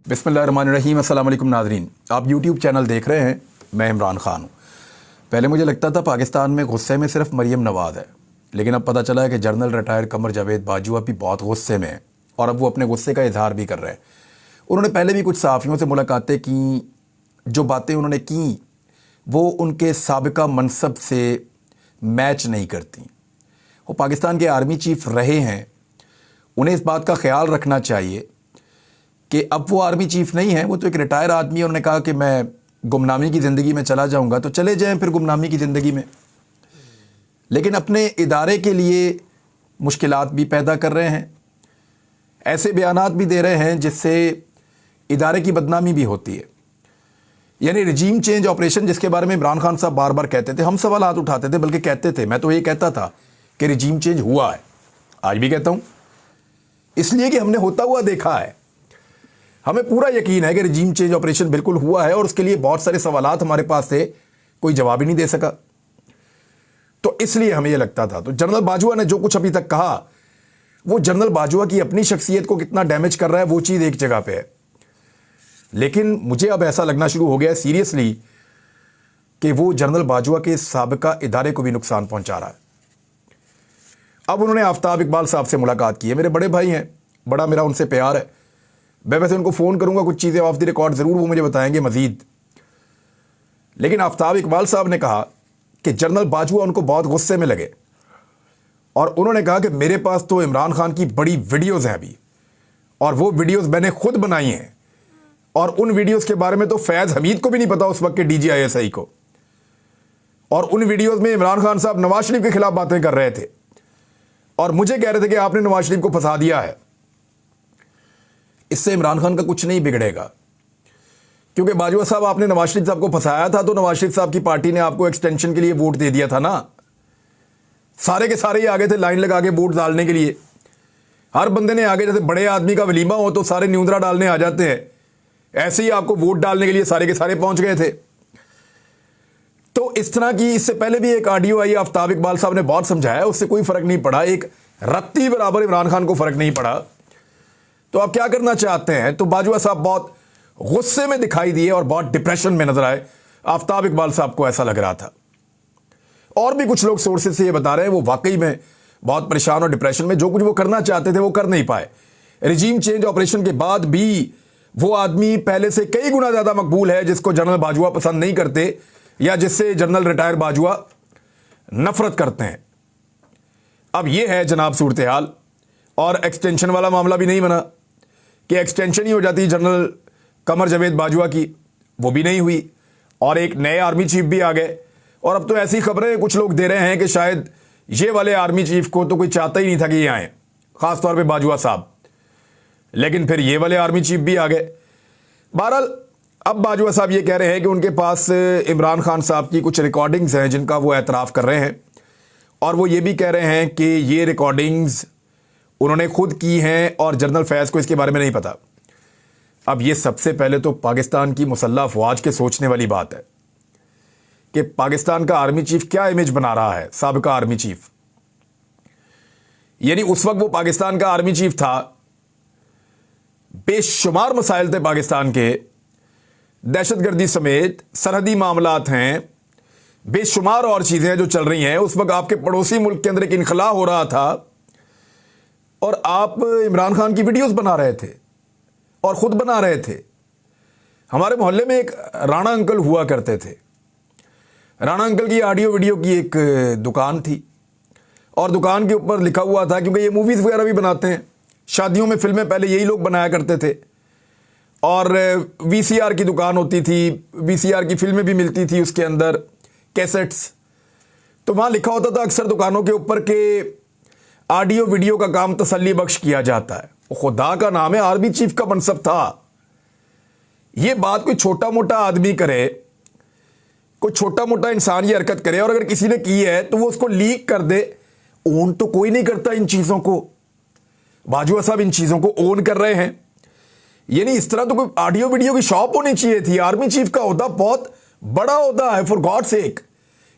बिस्मिल्लाहिर्रहमानिर्रहीम। अस्सलाम वालेकुम नाज़रीन, आप यूट्यूब चैनल देख रहे हैं। मैं इमरान ख़ान हूँ। पहले मुझे लगता था पाकिस्तान में गुस्से में सिर्फ मरीम नवाज़ है, लेकिन अब पता चला है कि जनरल रिटायर कमर जावेद बाजवा भी बहुत गुस्से में है और अब वो अपने गुस्से का इजहार भी कर रहे हैं। उन्होंने पहले भी कुछ सहाफ़ियों से मुलाकातें की, जो बातें उन्होंने की वो उनके साबिका मनसब से मैच नहीं करती। वो पाकिस्तान के आर्मी चीफ रहे हैं, उन्हें इस बात का ख्याल रखना चाहिए कि अब वो आर्मी चीफ नहीं है, वो तो एक रिटायर आदमी है। उन्होंने कहा कि मैं गुमनामी की ज़िंदगी में चला जाऊंगा, तो चले जाएं फिर गुमनामी की ज़िंदगी में, लेकिन अपने इदारे के लिए मुश्किलात भी पैदा कर रहे हैं, ऐसे बयानात भी दे रहे हैं जिससे इदारे की बदनामी भी होती है। यानी रिजीम चेंज ऑपरेशन, जिसके बारे में इमरान खान साहब बार बार कहते थे, हम सवाल उठाते थे, बल्कि कहते थे, मैं तो ये कहता था कि रिजीम चेंज हुआ है, आज भी कहता हूँ, इसलिए कि हमने होता हुआ देखा है। हमें पूरा यकीन है कि रिजीम चेंज ऑपरेशन बिल्कुल हुआ है और उसके लिए बहुत सारे सवालात हमारे पास थे, कोई जवाब ही नहीं दे सका, तो इसलिए हमें यह लगता था। तो जनरल बाजवा ने जो कुछ अभी तक कहा, वो जनरल बाजवा की अपनी शख्सियत को कितना डैमेज कर रहा है वो चीज़ एक जगह पे है, लेकिन मुझे अब ऐसा लगना शुरू हो गया है सीरियसली कि वो जनरल बाजवा के साबिका इदारे को भी नुकसान पहुंचा रहा है। अब उन्होंने आफ्ताब इकबाल साहब से मुलाकात की है, मेरे बड़े भाई हैं, बड़ा मेरा उनसे प्यार है। मैं वैसे उनको फ़ोन करूंगा, कुछ चीज़ें ऑफ द रिकॉर्ड ज़रूर वो मुझे बताएंगे मज़ीद, लेकिन आफ्ताब इकबाल साहब ने कहा कि जनरल बाजवा उनको बहुत गुस्से में लगे और उन्होंने कहा कि मेरे पास तो इमरान खान की बड़ी वीडियोज़ हैं अभी, और वो वीडियोज़ मैंने खुद बनाई हैं, और उन वीडियोज़ के बारे में तो फैज़ हमीद को भी नहीं पता, उस वक्त के DGISI को, और उन वीडियोज़ में इमरान खान साहब नवाज शरीफ के खिलाफ बातें कर रहे थे और मुझे कह रहे थे कि आपने नवाज शरीफ को फंसा दिया है। इससे इमरान खान का कुछ नहीं बिगड़ेगा, क्योंकि बाजवा साहब आपने नवाज शरीफ साहब को फंसाया था, तो नवाज शरीफ साहब की पार्टी ने आपको एक्सटेंशन के लिए वोट दे दिया था ना। सारे के सारे ही आगे थे लाइन लगा के वोट डालने के लिए, हर बंदे ने आगे, जैसे बड़े आदमी का वलीमा हो तो सारे न्यूंदरा डालने आ जाते हैं, ऐसे ही आपको वोट डालने के लिए सारे के सारे पहुंच गए थे। तो इस तरह की, इससे पहले भी एक ऑडियो आई, आफ्ताब इकबाल साहब ने बहुत समझाया, उससे कोई फर्क नहीं पड़ा, एक रत्ती बराबर इमरान खान को फर्क नहीं पड़ा। तो आप क्या करना चाहते हैं? तो बाजवा साहब बहुत गुस्से में दिखाई दिए और बहुत डिप्रेशन में नजर आए, आफ्ताब इकबाल साहब को ऐसा लग रहा था। और भी कुछ लोग सोर्सेज से ये बता रहे हैं वो वाकई में बहुत परेशान और डिप्रेशन में, जो कुछ वो करना चाहते थे वो कर नहीं पाए। रिजीम चेंज ऑपरेशन के बाद भी वो आदमी पहले से कई गुना ज्यादा मकबूल है, जिसको जनरल बाजवा पसंद नहीं करते या जिससे जनरल रिटायर बाजवा नफरत करते हैं। अब यह है जनाब सूरत हाल, और एक्सटेंशन वाला मामला भी नहीं बना कि एक्सटेंशन ही हो जाती जनरल कमर जावेद बाजवा की, वो भी नहीं हुई, और एक नए आर्मी चीफ भी आ गए। और अब तो ऐसी खबरें कुछ लोग दे रहे हैं कि शायद ये वाले आर्मी चीफ को तो कोई चाहता ही नहीं था कि ये आए, खासतौर पे बाजवा साहब, लेकिन फिर ये वाले आर्मी चीफ भी आ गए। बहरहाल अब बाजवा साहब ये कह रहे हैं कि उनके पास इमरान खान साहब की कुछ रिकॉर्डिंग्स हैं जिनका वो एतराफ़ कर रहे हैं, और वो ये भी कह रहे हैं कि ये रिकॉर्डिंग्स उन्होंने खुद की हैं और जनरल फैज़ को इसके बारे में नहीं पता। अब ये सबसे पहले तो पाकिस्तान की मुसल्लह अफवाज के सोचने वाली बात है कि पाकिस्तान का आर्मी चीफ क्या इमेज बना रहा है। साबिका आर्मी चीफ, यानी उस वक्त वो पाकिस्तान का आर्मी चीफ था, बेशुमार मसाइल थे पाकिस्तान के, दहशतगर्दी समेत सरहदी मामलात हैं, बेशुमार और चीजें जो चल रही हैं। उस वक्त आपके पड़ोसी मुल्क के अंदर एक इनखला हो रहा था और आप इमरान खान की वीडियोस बना रहे थे और खुद बना रहे थे। हमारे मोहल्ले में एक राणा अंकल हुआ करते थे, राणा अंकल की ऑडियो वीडियो की एक दुकान थी, और दुकान के ऊपर लिखा हुआ था, क्योंकि ये मूवीज़ वगैरह भी बनाते हैं, शादियों में फिल्में पहले यही लोग बनाया करते थे, और VCR की दुकान होती थी, VCR की फिल्में भी मिलती थी उसके अंदर, कैसेट्स, तो वहाँ लिखा होता था अक्सर दुकानों के ऊपर के ऑडियो वीडियो का काम तसल्ली बख्श किया जाता है। खुदा का नाम है, आर्मी चीफ का मनसब था। ये बात कोई छोटा मोटा आदमी करे, कोई छोटा मोटा इंसान ये हरकत करे, और अगर किसी ने की है तो वो उसको लीक कर दे। ओन तो कोई नहीं करता इन चीज़ों को, बाजवा साहब इन चीज़ों को ओन कर रहे हैं। यानी इस तरह तो कोई ऑडियो वीडियो की शॉप होनी चाहिए थी। आर्मी चीफ का ओहदा बहुत बड़ा ओहदा है, फॉर गॉड सेक।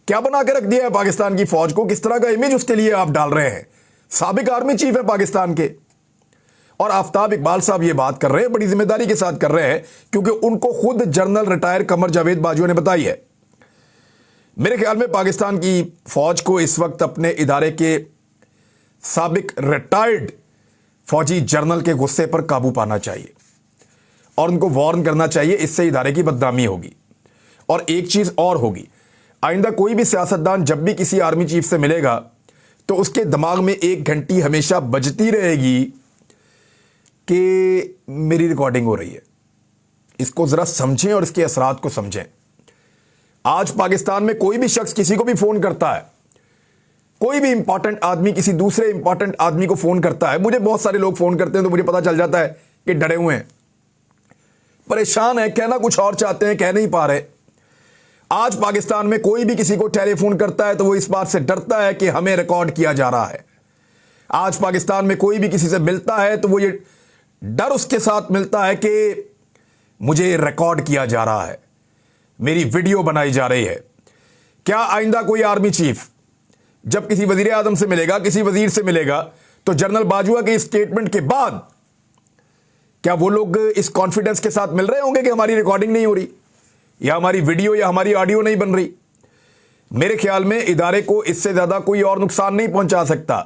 क्या बना के रख दिया है पाकिस्तान की फौज को, किस तरह का इमेज उसके लिए आप डाल रहे हैं। साबिक आर्मी चीफ है पाकिस्तान के, اور آفتاب اقبال صاحب یہ بات کر رہے ہیں، بڑی ذمہ داری کے ساتھ کر رہے ہیں، کیونکہ ان کو خود جنرل ریٹائر قمر جاوید باجوہ نے بتائی ہے۔ میرے خیال میں پاکستان کی فوج کو اس وقت اپنے ادارے کے سابق ریٹائرڈ فوجی جرنل کے غصے پر قابو پانا چاہیے اور ان کو وارن کرنا چاہیے، اس سے ادارے کی بدنامی ہوگی۔ اور ایک چیز اور ہوگی، آئندہ کوئی بھی سیاستدان جب بھی کسی آرمی چیف سے ملے گا تو اس کے دماغ میں ایک گھنٹی ہمیشہ بجتی رہے گی کہ میری ریکارڈنگ ہو رہی ہے۔ اس کو ذرا سمجھیں اور اس کے اثرات کو سمجھیں۔ آج پاکستان میں کوئی بھی شخص کسی کو بھی فون کرتا ہے، کوئی بھی امپورٹنٹ آدمی کسی دوسرے امپورٹنٹ آدمی کو فون کرتا ہے، مجھے بہت سارے لوگ فون کرتے ہیں تو مجھے پتا چل جاتا ہے کہ ڈرے ہوئے ہیں، پریشان ہیں، کہنا کچھ اور چاہتے ہیں، کہہ نہیں پا رہے۔ آج پاکستان میں کوئی بھی کسی کو ٹیلی فون کرتا ہے تو وہ اس بات سے ڈرتا ہے کہ ہمیں ریکارڈ کیا جا رہا ہے۔ آج پاکستان میں کوئی بھی کسی سے ملتا ہے تو وہ یہ ڈر اس کے ساتھ ملتا ہے کہ مجھے ریکارڈ کیا جا رہا ہے، میری ویڈیو بنائی جا رہی ہے۔ کیا آئندہ کوئی آرمی چیف جب کسی وزیر اعظم سے ملے گا، کسی وزیر سے ملے گا، تو جنرل باجوہ کے اسٹیٹمنٹ کے بعد کیا وہ لوگ اس کانفیڈنس کے ساتھ مل رہے ہوں گے کہ ہماری ریکارڈنگ نہیں ہو رہی یا ہماری ویڈیو یا ہماری آڈیو نہیں بن رہی؟ میرے خیال میں ادارے کو اس سے زیادہ کوئی اور نقصان نہیں پہنچا سکتا۔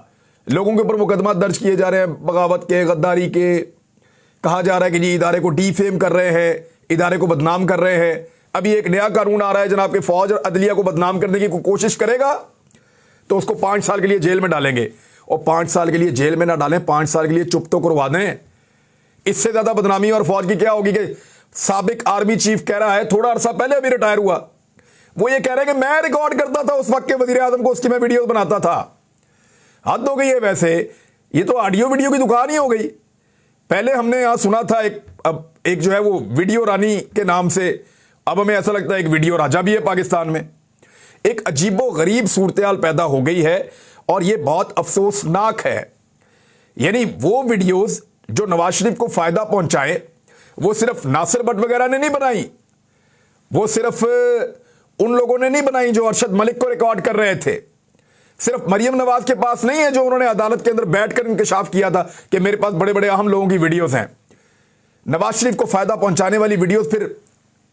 لوگوں کے اوپر مقدمات درج کیے جا رہے ہیں، بغاوت کے، غداری کے، کہا جا رہا ہے کہ جی ادارے کو ڈی فیم کر رہے ہیں، ادارے کو بدنام کر رہے ہیں۔ ابھی ایک نیا قانون آ رہا ہے جناب کہ فوج اور عدلیہ کو بدنام کرنے کی کوئی کوشش کرے گا تو اس کو 5 سال کے لیے جیل میں ڈالیں گے، اور 5 سال کے لیے جیل میں نہ ڈالیں، 5 سال کے لیے چپ تو کروا دیں۔ اس سے زیادہ بدنامی اور فوج کی کیا ہوگی کہ سابق آرمی چیف کہہ رہا ہے، تھوڑا عرصہ پہلے ابھی ریٹائر ہوا، وہ یہ کہہ رہے ہیں کہ میں ریکارڈ کرتا تھا اس وقت کے وزیر اعظم کو، اس کی میں ویڈیو بناتا تھا۔ حد ہو گئی ہے، ویسے یہ تو آڈیو ویڈیو کی دکان ہی ہو گئی۔ پہلے ہم نے یہاں سنا تھا ایک جو ہے وہ ویڈیو رانی کے نام سے، اب ہمیں ایسا لگتا ہے ایک ویڈیو راجا بھی ہے پاکستان میں۔ ایک عجیب و غریب صورتحال پیدا ہو گئی ہے اور یہ بہت افسوسناک ہے۔ یعنی وہ ویڈیوز جو نواز شریف کو فائدہ پہنچائے وہ صرف ناصر بٹ وغیرہ نے نہیں بنائی، وہ صرف ان لوگوں نے نہیں بنائی جو ارشد ملک کو ریکارڈ کر رہے تھے، صرف مریم نواز کے پاس نہیں ہے جو انہوں نے عدالت کے اندر بیٹھ کر انکشاف کیا تھا کہ میرے پاس بڑے بڑے اہم لوگوں کی ویڈیوز ہیں۔ نواز شریف کو فائدہ پہنچانے والی ویڈیوز پھر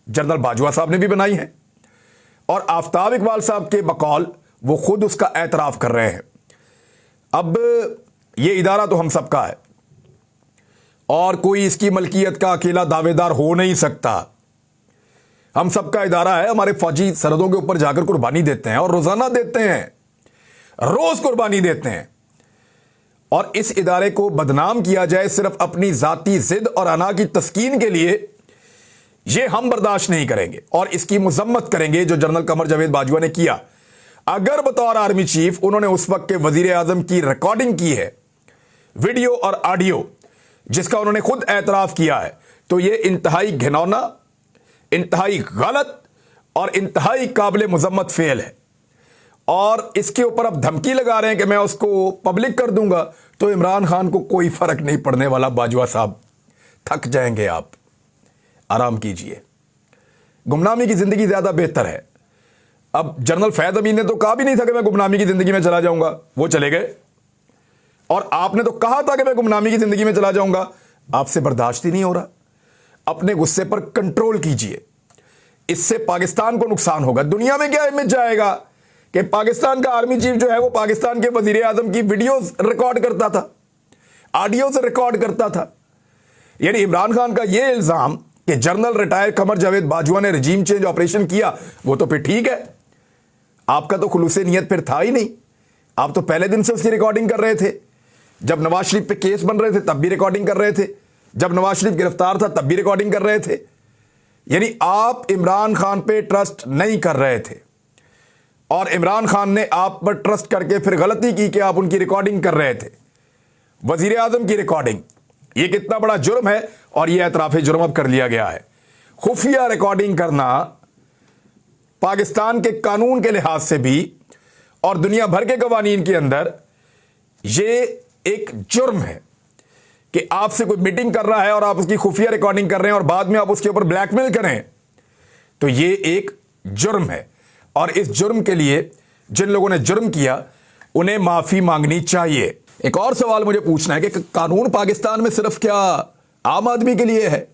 جنرل باجوہ صاحب نے بھی بنائی ہیں، اور آفتاب اقبال صاحب کے بقول وہ خود اس کا اعتراف کر رہے ہیں۔ اب یہ ادارہ تو ہم سب کا ہے اور کوئی اس کی ملکیت کا اکیلا دعوے دار ہو نہیں سکتا۔ ہم سب کا ادارہ ہے، ہمارے فوجی سرحدوں کے اوپر جا کر قربانی دیتے ہیں اور روزانہ دیتے ہیں، روز قربانی دیتے ہیں، اور اس ادارے کو بدنام کیا جائے صرف اپنی ذاتی ضد اور انا کی تسکین کے لیے، یہ ہم برداشت نہیں کریں گے اور اس کی مذمت کریں گے جو جنرل قمر جاوید باجوہ نے کیا۔ اگر بطور آرمی چیف انہوں نے اس وقت کے وزیر اعظم کی ریکارڈنگ کی ہے، ویڈیو اور آڈیو، جس کا انہوں نے خود اعتراف کیا ہے، تو یہ انتہائی گھنونا، انتہائی غلط اور انتہائی قابل مذمت فعل ہے، اور اس کے اوپر اب دھمکی لگا رہے ہیں کہ میں اس کو پبلک کر دوں گا، تو عمران خان کو کوئی فرق نہیں پڑنے والا۔ باجوہ صاحب تھک جائیں گے، آپ آرام کیجئے، گمنامی کی زندگی زیادہ بہتر ہے۔ اب جنرل فیض امین نے تو کہا بھی نہیں تھا کہ میں گمنامی کی زندگی میں چلا جاؤں گا، وہ چلے گئے، اور آپ نے تو کہا تھا کہ میں گمنامی کی زندگی میں چلا جاؤں گا، آپ سے برداشت ہی نہیں ہو رہا۔ اپنے غصے پر کنٹرول کیجئے، اس سے پاکستان کو نقصان ہوگا۔ دنیا میں کیا امیج جائے گا کہ پاکستان کا آرمی چیف جو ہے وہ پاکستان کے وزیر اعظم کی ویڈیوز ریکارڈ کرتا تھا، آڈیوز ریکارڈ کرتا تھا۔ یعنی عمران خان کا یہ الزام کہ جنرل ریٹائر قمر جاوید باجوہ نے رجیم چینج آپریشن کیا، وہ تو پھر ٹھیک ہے، آپ کا تو خلوص نیت پھر تھا ہی نہیں، آپ تو پہلے دن سے اس کی ریکارڈنگ کر رہے تھے۔ جب نواز شریف پہ کیس بن رہے تھے تب بھی ریکارڈنگ کر رہے تھے، جب نواز شریف گرفتار تھا تب بھی ریکارڈنگ کر رہے تھے۔ یعنی آپ عمران خان پہ ٹرسٹ نہیں کر رہے تھے، اور عمران خان نے آپ پر ٹرسٹ کر کے پھر غلطی کی کہ آپ ان کی ریکارڈنگ کر رہے تھے، وزیر اعظم کی ریکارڈنگ۔ یہ کتنا بڑا جرم ہے، اور یہ اعتراف جرم اب کر لیا گیا ہے۔ خفیہ ریکارڈنگ کرنا پاکستان کے قانون کے لحاظ سے بھی اور دنیا بھر کے قوانین کے اندر یہ ایک جرم ہے کہ آپ سے کوئی میٹنگ کر رہا ہے اور آپ اس کی خفیہ ریکارڈنگ کر رہے ہیں اور بعد میں آپ اس کے اوپر بلیک میل کریں، تو یہ ایک جرم ہے، اور اس جرم کے لیے جن لوگوں نے جرم کیا انہیں معافی مانگنی چاہیے۔ एक और सवाल मुझे पूछना है कि कानून पाकिस्तान में सिर्फ क्या आम आदमी के लिए है?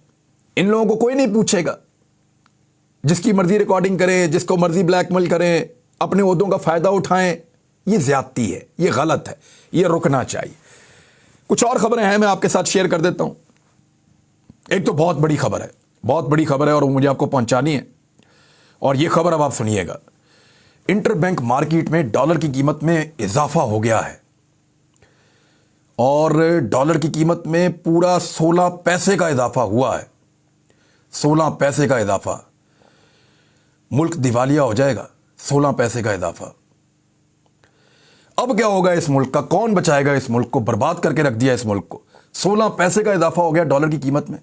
इन लोगों को कोई नहीं पूछेगा? जिसकी मर्जी रिकॉर्डिंग करें, जिसको मर्जी ब्लैकमेल करें, अपने ओहदों का फायदा उठाएं, ये ज्यादती है, ये गलत है, ये रुकना चाहिए। कुछ और खबरें हैं, मैं आपके साथ शेयर कर देता हूं। एक तो बहुत बड़ी खबर है, बहुत बड़ी खबर है और मुझे आपको पहुंचानी है, और ये खबर अब आप सुनिएगा। इंटरबैंक मार्केट में डॉलर की कीमत में इजाफा हो गया है और डॉलर की कीमत में पूरा 16 पैसे का इजाफा हुआ है। 16 पैसे का इजाफा, मुल्क दिवालिया हो जाएगा। 16 पैसे का इजाफा। अब क्या होगा इस मुल्क का? कौन बचाएगा इस मुल्क को? बर्बाद करके रख दिया इस मुल्क को। 16 पैसे का इजाफा हो गया डॉलर की कीमत में।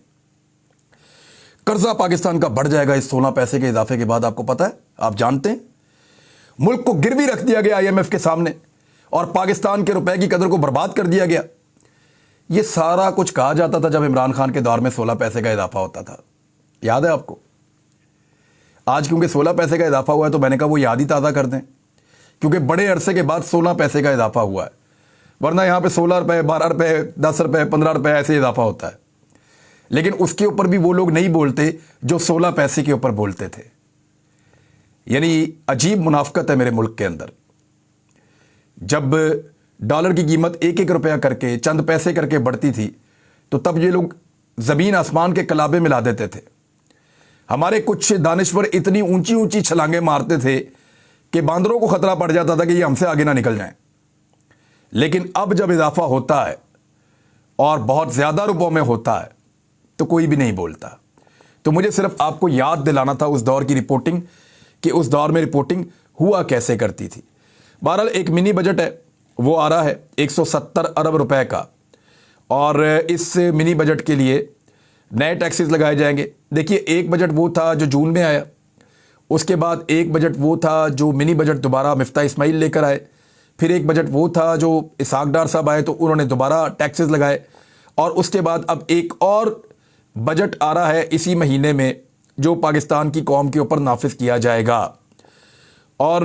कर्जा पाकिस्तान का बढ़ जाएगा इस 16 पैसे के इजाफे के बाद। आपको पता है, आप जानते हैं, मुल्क को गिरवी रख दिया गया IMF के सामने और पाकिस्तान के रुपए की कदर को बर्बाद कर दिया गया। यह सारा कुछ कहा जाता था जब इमरान खान के दौर में 16 पैसे का इजाफा होता था। याद है आपको? आज क्योंकि 16 पैसे का इजाफा हुआ है तो मैंने कहा वो याद ही ताज़ा कर दें, क्योंकि बड़े अरसे के बाद 16 पैसे का इजाफा हुआ है। वरना यहां पे 16 रुपए, 12 रुपए, 10 रुपए, 15 रुपए ऐसे इजाफा होता है। लेकिन उसके ऊपर भी वो लोग नहीं बोलते जो 16 पैसे के ऊपर बोलते थे। यानी अजीब मुनाफकत है मेरे मुल्क के अंदर। जब डॉलर की कीमत 1-1 रुपया करके, चंद पैसे करके बढ़ती थी, तो तब ये लोग जमीन आसमान के कलाबे मिला देते थे। हमारे कुछ दानिश्वर इतनी ऊंची ऊंची छलांगे मारते थे कि बांदरों को खतरा पड़ जाता था कि ये हमसे आगे ना निकल जाएं। लेकिन अब जब इजाफा होता है और बहुत ज्यादा रुपयों में होता है तो कोई भी नहीं बोलता। तो मुझे सिर्फ आपको याद दिलाना था उस दौर की रिपोर्टिंग, कि उस दौर में रिपोर्टिंग हुआ कैसे करती थी। बहरहाल एक मिनी बजट है, वो आ रहा है 170 अरब रुपए का, और इस मिनी बजट के लिए नए टैक्सेस लगाए जाएंगे। देखिए, एक बजट वो था जो जून में आया, उसके बाद एक बजट वो था जो मिनी बजट दोबारा मिफ्ता इस्माइल लेकर आए, फिर एक बजट वो था जो इसहाक डार साहब आए तो उन्होंने दोबारा टैक्सेस लगाए, और उसके बाद अब एक और बजट आ रहा है इसी महीने में जो पाकिस्तान की कौम के ऊपर नाफिज किया जाएगा। और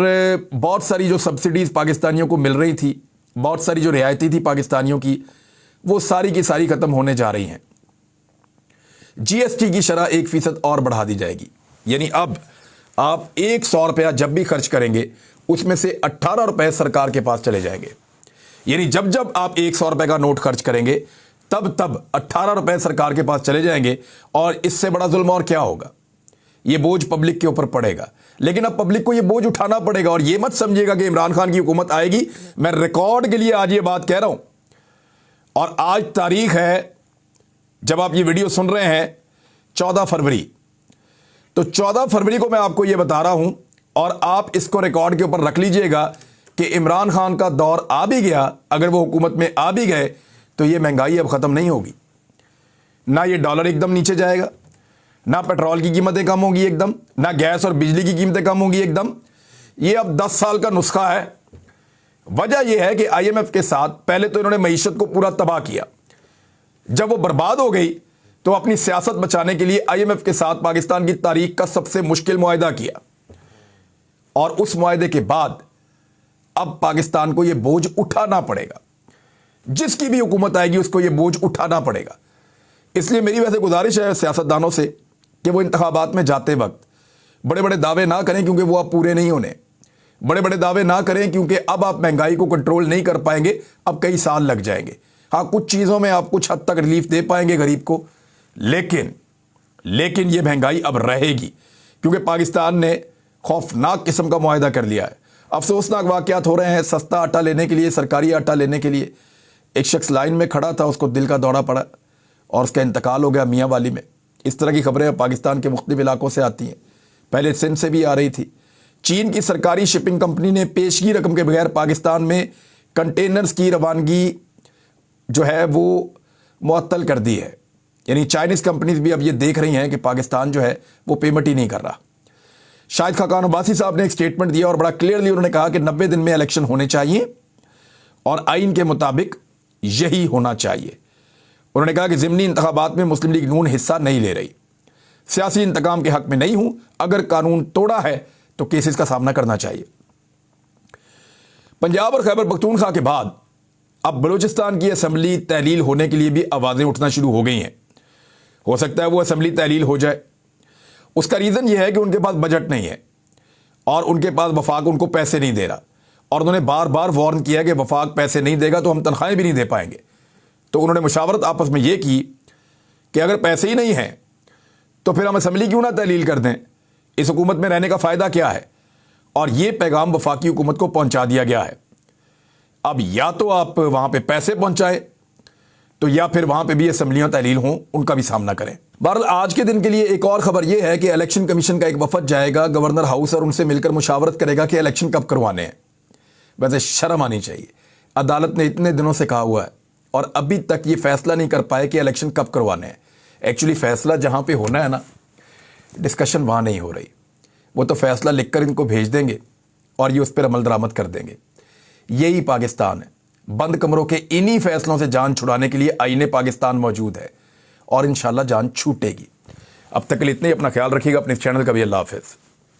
बहुत सारी जो सब्सिडीज़ पाकिस्तानियों को मिल रही थी, बहुत सारी जो रियायती थी पाकिस्तानियों की, वो सारी की सारी ख़त्म होने जा रही हैं। GST की शरह 1% और बढ़ा दी जाएगी। यानी अब आप 100 रुपया जब भी खर्च करेंगे उसमें से 18 रुपए सरकार के पास चले जाएंगे। यानी जब जब आप 100 रुपए का नोट खर्च करेंगे तब तब 18 रुपए सरकार के पास चले जाएंगे। और इससे बड़ा जुल्म और क्या होगा? ये बोझ पब्लिक के ऊपर पड़ेगा। लेकिन अब पब्लिक को ये बोझ उठाना पड़ेगा। और ये मत समझिएगा कि इमरान खान की हुकूमत आएगी, मैं रिकॉर्ड के लिए आज ये बात कह रहा हूं, और आज तारीख है, जब आप ये वीडियो सुन रहे हैं 14 फरवरी, तो 14 फरवरी को मैं आपको ये बता रहा हूं, और आप इसको रिकॉर्ड के ऊपर रख लीजिएगा कि इमरान खान का दौर आ भी गया, अगर वो हुकूमत में आ भी गए तो ये महंगाई अब ख़त्म नहीं होगी। ना ये डॉलर एकदम नीचे जाएगा, ना पेट्रोल की कीमतें कम होगी एकदम, ना गैस और बिजली की कीमतें कम होगी एकदम। ये अब 10 साल का नुस्खा है। वजह यह है कि IMF के साथ पहले तो इन्होंने मईशत को पूरा तबाह किया, जब वो बर्बाद हो गई तो अपनी सियासत बचाने के लिए IMF के साथ पाकिस्तान की तारीख का सबसे मुश्किल मुआहदा किया, और उस मुआहदे के बाद अब पाकिस्तान को यह बोझ उठाना पड़ेगा। जिसकी भी हुकूमत आएगी उसको यह बोझ उठाना पड़ेगा। इसलिए मेरी वैसे गुजारिश है सियासतदानों से कि वो इंतखाबात में जाते वक्त बड़े बड़े दावे ना करें, क्योंकि वो अब पूरे नहीं होने। बड़े बड़े दावे ना करें, क्योंकि अब आप महंगाई को कंट्रोल नहीं कर पाएंगे, अब कई साल लग जाएंगे। हाँ, कुछ चीज़ों में आप कुछ हद तक रिलीफ दे पाएंगे गरीब को, लेकिन ये महंगाई अब रहेगी, क्योंकि पाकिस्तान ने खौफनाक किस्म का मुआहदा कर लिया है। अफसोसनाक वाक़यात हो रहे हैं। सस्ता आटा लेने के लिए, सरकारी आटा लेने के लिए एक शख्स लाइन में खड़ा था, उसको दिल का दौरा पड़ा और उसका इंतकाल हो गया मियाँ वाली में। इस तरह की खबरें पाकिस्तान के मुख्तलिफ इलाकों से आती हैं। पहले सिंध से भी आ रही थी। चीन की सरकारी शिपिंग कंपनी ने पेशगी रकम के बगैर पाकिस्तान में कंटेनर्स की रवानगी जो है वो मुअत्तल कर दी है। यानी चाइनीज़ कंपनीज भी अब ये देख रही हैं कि पाकिस्तान जो है वो पेमेंट ही नहीं कर रहा। शाहिद खाकान अब्बासी साहब ने एक स्टेटमेंट दिया और बड़ा क्लियरली उन्होंने कहा कि 90 दिन में इलेक्शन होने चाहिए और आइन के मुताबिक यही होना चाहिए। उन्होंने कहा कि ज़िमनी इंतखाबात में मुस्लिम लीग नून हिस्सा नहीं ले रही, सियासी इंतकाम के हक में नहीं हूं, अगर कानून तोड़ा है तो केसेस का सामना करना चाहिए। पंजाब और खैबर पख्तूनख्वा के बाद اب بلوچستان کی اسمبلی تحلیل ہونے کے لیے بھی آوازیں اٹھنا شروع ہو گئی ہیں. ہو سکتا ہے وہ اسمبلی تحلیل ہو جائے. اس کا ریزن یہ ہے کہ ان کے پاس بجٹ نہیں ہے اور ان کے پاس وفاق ان کو پیسے نہیں دے رہا, اور انہوں نے بار بار وارن کیا کہ وفاق پیسے نہیں دے گا تو ہم تنخواہیں بھی نہیں دے پائیں گے. تو انہوں نے مشاورت آپس میں یہ کی کہ اگر پیسے ہی نہیں ہیں تو پھر ہم اسمبلی کیوں نہ تحلیل کر دیں, اس حکومت میں رہنے کا فائدہ کیا ہے. اور یہ پیغام وفاقی حکومت کو پہنچا دیا گیا ہے. اب یا تو آپ وہاں پہ پیسے پہنچائیں تو یا پھر وہاں پہ بھی اسمبلیاں تحلیل ہوں, ان کا بھی سامنا کریں. بہرحال آج کے دن کے لیے ایک اور خبر یہ ہے کہ الیکشن کمیشن کا ایک وفد جائے گا گورنر ہاؤس اور ان سے مل کر مشاورت کرے گا کہ الیکشن کب کروانے ہیں. ویسے شرم آنی چاہیے, عدالت نے اتنے دنوں سے کہا ہوا ہے اور ابھی تک یہ فیصلہ نہیں کر پائے کہ الیکشن کب کروانے ہیں. ایکچولی فیصلہ جہاں پہ ہونا ہے نا, ڈسکشن وہاں نہیں ہو رہی. وہ تو فیصلہ لکھ کر ان کو بھیج دیں گے اور یہ اس پر عمل درآمد کر دیں گے. یہی پاکستان ہے. بند کمروں کے انہی فیصلوں سے جان چھڑانے کے لیے آئین پاکستان موجود ہے اور انشاءاللہ جان چھوٹے گی. اب تک کے لیے اتنے ہی. اپنا خیال رکھیے گا. اپنے چینل کا بھی اللہ حافظ.